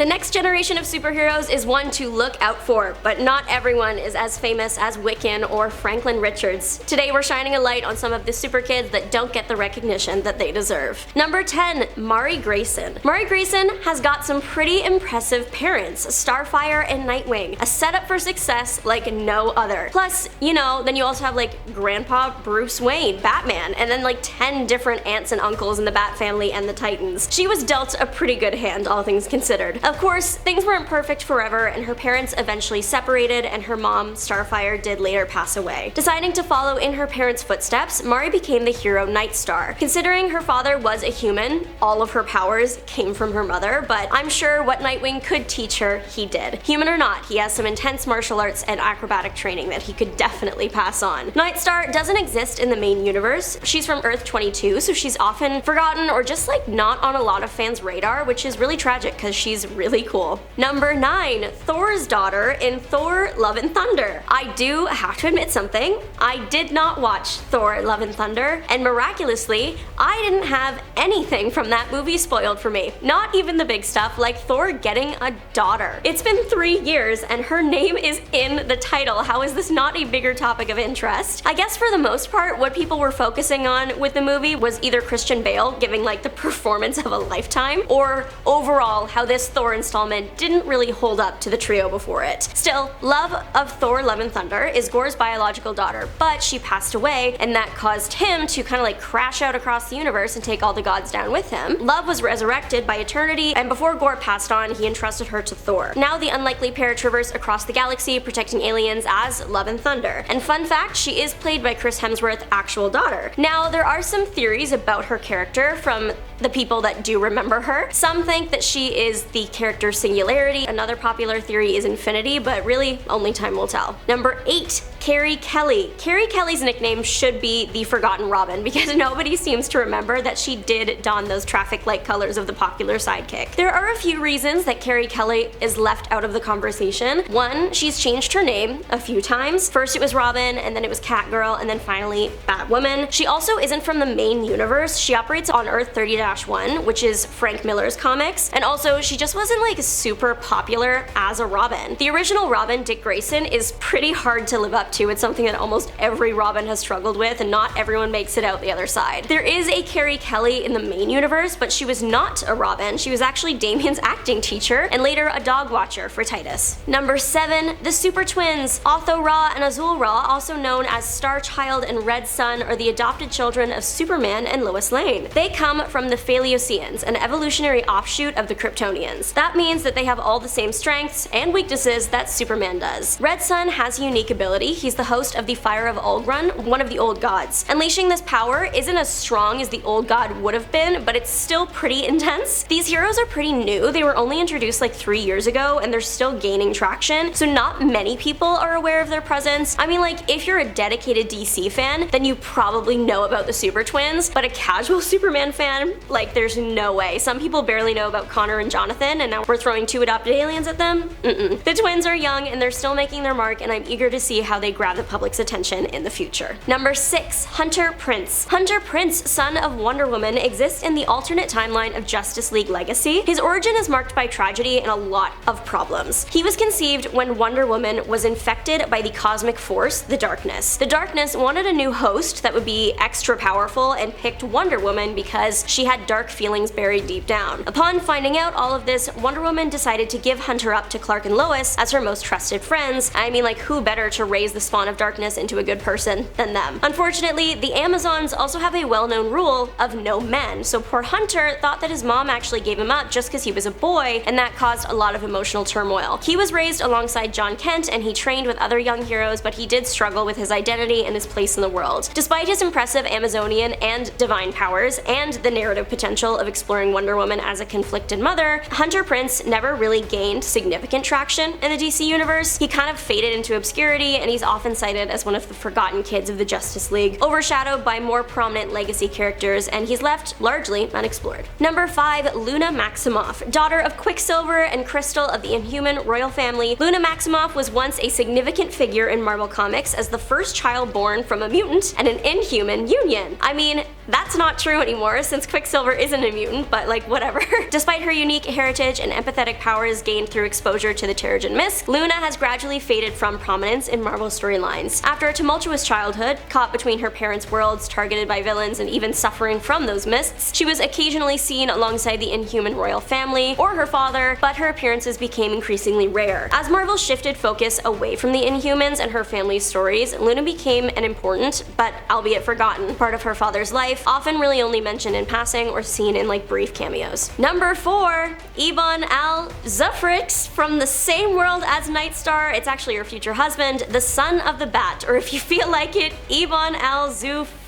The next generation of superheroes is one to look out for, but not everyone is as famous as Wiccan or Franklin Richards. Today we're shining a light on some of the superkids that don't get the recognition that they deserve. Number 10. Mar'i Grayson. Mar'i Grayson has got some pretty impressive parents, Starfire and Nightwing, a setup for success like no other. Plus, you know, then you also have like Grandpa Bruce Wayne, Batman, and then like 10 different aunts and uncles in the Bat family and the Titans. She was dealt a pretty good hand, all things considered. Of course, things weren't perfect forever, and her parents eventually separated, and her mom, Starfire, did later pass away. Deciding to follow in her parents' footsteps, Mar'i became the hero Nightstar. Considering her father was a human, all of her powers came from her mother, but I'm sure what Nightwing could teach her, he did. Human or not, he has some intense martial arts and acrobatic training that he could definitely pass on. Nightstar doesn't exist in the main universe. She's from Earth 22, so she's often forgotten or just like not on a lot of fans' radar, which is really tragic because she's really cool. Number 9. Thor's daughter in Thor: Love and Thunder. I do have to admit something. I did not watch Thor: Love and Thunder, and miraculously, I didn't have anything from that movie spoiled for me. Not even the big stuff like Thor getting a daughter. It's been 3 years and her name is in the title. How is this not a bigger topic of interest? I guess for the most part, what people were focusing on with the movie was either Christian Bale giving like the performance of a lifetime, or overall how this Thor installment didn't really hold up to the trio before it. Still, love of Thor: Love and Thunder is Gorr's biological daughter, but she passed away, and that caused him to kind of like crash out across the universe and take all the gods down with him. Love was resurrected by Eternity, and before Gorr passed on, he entrusted her to Thor. Now the unlikely pair traverse across the galaxy protecting aliens as Love and Thunder. And fun fact, she is played by Chris Hemsworth's actual daughter. Now there are some theories about her character from the people that do remember her. Some think that she is the character Singularity. Another popular theory is Infinity, but really only time will tell. Number 8. Carrie Kelly. Carrie Kelly's nickname should be the Forgotten Robin because nobody seems to remember that she did don those traffic light colors of the popular sidekick. There are a few reasons that Carrie Kelly is left out of the conversation. One, she's changed her name a few times. First it was Robin, and then it was Catgirl, and then finally Batwoman. She also isn't from the main universe. She operates on Earth 30-1, which is Frank Miller's comics, and also she just wasn't like super popular as a Robin. The original Robin, Dick Grayson, is pretty hard to live up to. It's something that almost every Robin has struggled with, and not everyone makes it out the other side. There is a Carrie Kelly in the main universe, but she was not a Robin. She was actually Damien's acting teacher, and later a dog watcher for Titus. Number 7. The Super Twins. Otho Ra and Azul Ra, also known as Star Child and Red Sun, are the adopted children of Superman and Lois Lane. They come from the Paleoceans, an evolutionary offshoot of the Kryptonians. That means that they have all the same strengths and weaknesses that Superman does. Red Sun has a unique ability. He's the host of the Fire of Ulgron, one of the old gods. Unleashing this power isn't as strong as the old god would have been, but it's still pretty intense. These heroes are pretty new. They were only introduced like 3 years ago, and they're still gaining traction, so not many people are aware of their presence. I mean, like, if you're a dedicated DC fan, then you probably know about the Super Twins, but a casual Superman fan, like, there's no way. Some people barely know about Connor and Jonathan, and now we're throwing 2 adopted aliens at them? The twins are young, and they're still making their mark, and I'm eager to see how they grab the public's attention in the future. Number 6. Hunter Prince. Hunter Prince, son of Wonder Woman, exists in the alternate timeline of Justice League Legacy. His origin is marked by tragedy and a lot of problems. He was conceived when Wonder Woman was infected by the cosmic force, the Darkness. The Darkness wanted a new host that would be extra powerful and picked Wonder Woman because she had dark feelings buried deep down. Upon finding out all of this, Wonder Woman decided to give Hunter up to Clark and Lois as her most trusted friends. I mean, like, who better to raise the spawn of darkness into a good person than them? Unfortunately, the Amazons also have a well-known rule of no men, so poor Hunter thought that his mom actually gave him up just because he was a boy, and that caused a lot of emotional turmoil. He was raised alongside John Kent, and he trained with other young heroes, but he did struggle with his identity and his place in the world. Despite his impressive Amazonian and divine powers, and the narrative potential of exploring Wonder Woman as a conflicted mother, Hunter Prince never really gained significant traction in the DC universe. He kind of faded into obscurity, and he's often cited as one of the forgotten kids of the Justice League, overshadowed by more prominent legacy characters, and he's left largely unexplored. Number 5. Luna Maximoff. Daughter of Quicksilver and Crystal of the Inhuman royal family, Luna Maximoff was once a significant figure in Marvel Comics as the first child born from a mutant and an Inhuman union. I mean, That's not true anymore since Quicksilver isn't a mutant, but like whatever. Despite her unique heritage and empathetic powers gained through exposure to the Terrigen Mist, Luna has gradually faded from prominence in Marvel storylines. After a tumultuous childhood, caught between her parents' worlds, targeted by villains, and even suffering from those mists, she was occasionally seen alongside the Inhuman royal family or her father, but her appearances became increasingly rare. As Marvel shifted focus away from the Inhumans and her family's stories, Luna became an important, but albeit forgotten, part of her father's life, often really only mentioned in passing or seen in like brief cameos. Number 4, Ebon al-Xu'ffasch, from the same world as Nightstar. It's actually her future husband, the son of the Bat, or if you feel like it, Ebon al-Xu'ffasch.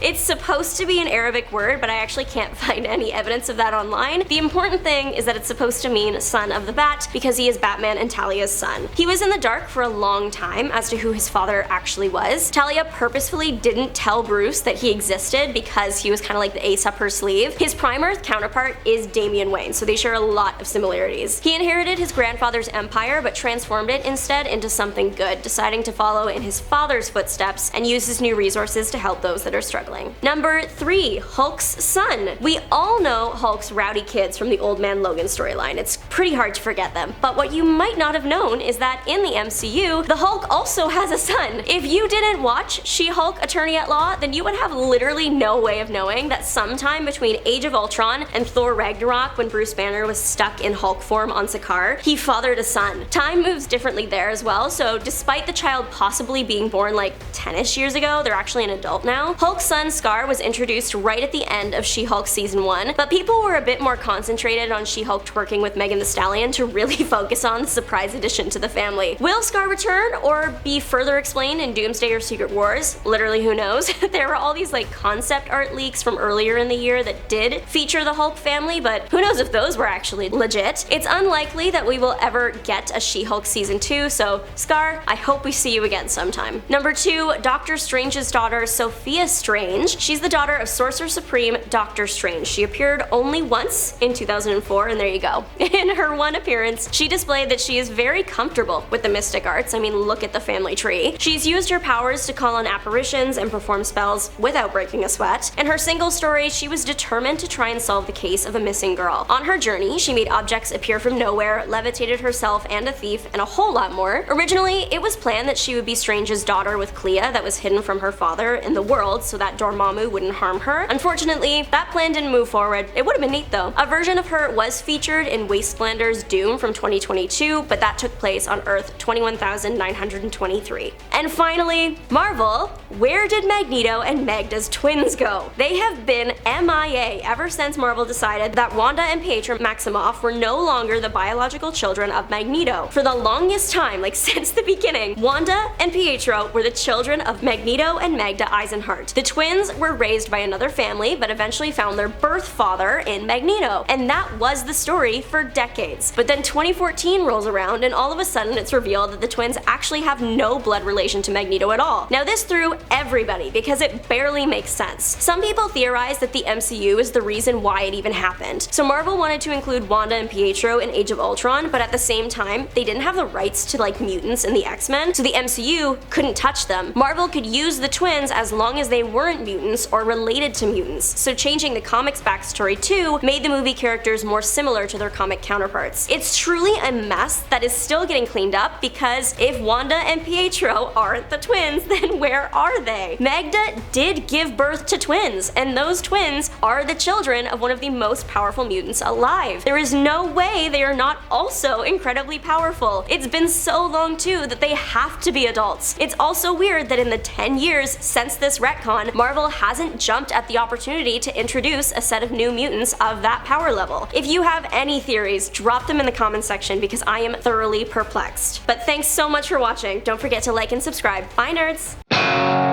It's supposed to be an Arabic word, but I actually can't find any evidence of that online. The important thing is that it's supposed to mean son of the Bat because he is Batman and Talia's son. He was in the dark for a long time as to who his father actually was. Talia purposefully didn't tell Bruce that he existed because he was kind of like the ace up her sleeve. His Prime Earth counterpart is Damian Wayne, so they share a lot of similarities. He inherited his grandfather's empire but transformed it instead into something good, deciding to follow in his father's footsteps and use his new resources to help those that are struggling. Number 3, Hulk's son. We all know Hulk's rowdy kids from the Old Man Logan storyline. It's pretty hard to forget them. But what you might not have known is that in the MCU, the Hulk also has a son. If you didn't watch She-Hulk Attorney at Law, then you would have literally no way of knowing that sometime between Age of Ultron and Thor Ragnarok, when Bruce Banner was stuck in Hulk form on Sakaar, he fathered a son. Time moves differently there as well, so despite the child possibly being born like 10ish years ago, they're actually an adult now. Hulk's son Skarr was introduced right at the end of She-Hulk Season 1, but people were a bit more concentrated on She-Hulk twerking with Megan Thee Stallion to really focus on the surprise addition to the family. Will Skarr return or be further explained in Doomsday or Secret Wars? Literally, who knows? There were all these like concept art leaks from earlier in the year that did feature the Hulk family, but who knows if those were actually legit. It's unlikely that we will ever get a She-Hulk Season 2, so Skarr, I hope we see you again sometime. Number 2, Doctor Strange's daughter, Sofia Strange. She's the daughter of Sorcerer Supreme Doctor Strange. She appeared only once in 2004, and there you go. In her one appearance, she displayed that she is very comfortable with the mystic arts. I mean, look at the family tree. She's used her powers to call on apparitions and perform spells without breaking a sweat. In her single story, she was determined to try and solve the case of a missing girl. On her journey, she made objects appear from nowhere, levitated herself and a thief, and a whole lot more. Originally, it was planned that she would be Strange's daughter with Clea that was hidden from her father in the world so that Dormammu wouldn't harm her. Unfortunately, that plan didn't move forward. It would have been neat though. A version of her was featured in Wasteblander's Doom from 2022, but that took place on Earth 21,923. And finally, Marvel, where did Magneto and Magda's twins go? They have been MIA ever since Marvel decided that Wanda and Pietro Maximoff were no longer the biological children of Magneto. For the longest time, like since the beginning, Wanda and Pietro were the children of Magneto and Magda Eisenhart. The twins were raised by another family, but eventually found their birth father in Magneto, and that was the story for decades. But then 2014 rolls around, and all of a sudden it's revealed that the twins actually have no blood relation to Magneto at all. Now this threw everybody because it barely makes sense. Some people theorize that the MCU is the reason why it even happened. So Marvel wanted to include Wanda and Pietro in Age of Ultron, but at the same time, they didn't have the rights to like mutants in the X-Men, so the MCU couldn't touch them. Marvel could use the twins as long as they weren't mutants or related to mutants, so changing the comics backstory too made the movie characters more similar to their comic counterparts. It's truly a mess that is still getting cleaned up because if Wanda and Pietro aren't the twins, then where are they? Magda did give birth to twins, and those twins are the children of one of the most powerful mutants alive. There is no way they are not also incredibly powerful. It's been so long too that they have to be adults. It's also weird that in the 10 years since this retcon, Marvel hasn't jumped at the opportunity to introduce a set of new mutants of that power level. If you have any theories, drop them in the comments section because I am thoroughly perplexed. But thanks so much for watching. Don't forget to like and subscribe. Bye nerds!